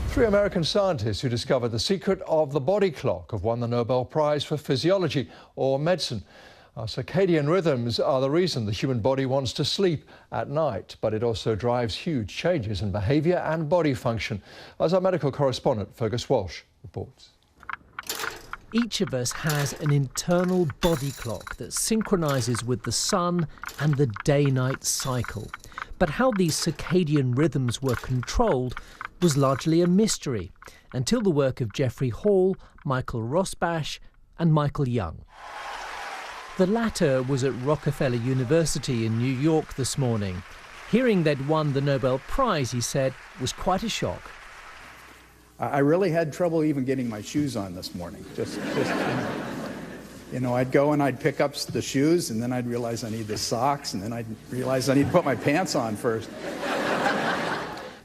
Three American scientists who discovered the secret of the body clock have won the Nobel Prize for Physiology or Medicine. Our circadian rhythms are the reason the human body wants to sleep at night, but it also drives huge changes in behaviour and body function, as our medical correspondent Fergus Walsh reports. Each of us has an internal body clock that synchronises with the sun and the day-night cycle. But how these circadian rhythms were controlled was largely a mystery, until the work of Jeffrey Hall, Michael Rosbash and Michael Young. The latter was at Rockefeller University in New York this morning. Hearing they'd won the Nobel Prize, he said, was quite a shock. I really had trouble even getting my shoes on this morning. I'd go and I'd pick up the shoes, and then I'd realize I need the socks, and then I'd realize I need to put my pants on first.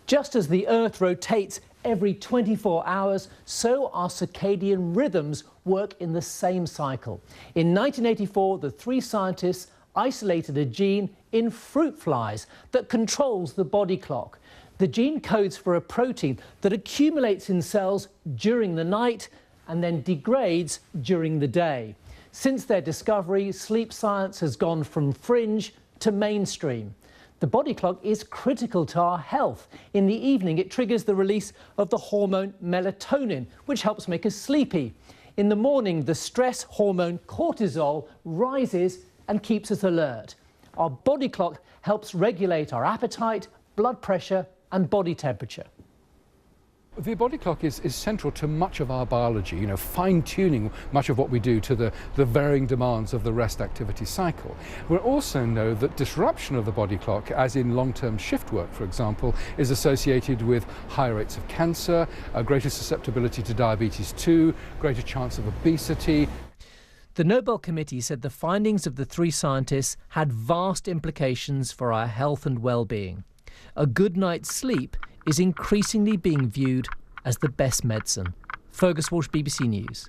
Just as the Earth rotates every 24 hours, so our circadian rhythms work in the same cycle. In 1984, the three scientists isolated a gene in fruit flies that controls the body clock. The gene codes for a protein that accumulates in cells during the night and then degrades during the day. Since their discovery, sleep science has gone from fringe to mainstream. The body clock is critical to our health. In the evening, it triggers the release of the hormone melatonin, which helps make us sleepy. In the morning, the stress hormone cortisol rises and keeps us alert. Our body clock helps regulate our appetite, blood pressure and body temperature. The body clock is central to much of our biology, fine-tuning much of what we do to the varying demands of the rest-activity cycle. We also know that disruption of the body clock, as in long-term shift work, for example, is associated with higher rates of cancer, a greater susceptibility to diabetes 2, greater chance of obesity. The Nobel Committee said the findings of the three scientists had vast implications for our health and well-being. A good night's sleep is increasingly being viewed as the best medicine. Fergus Walsh, BBC News.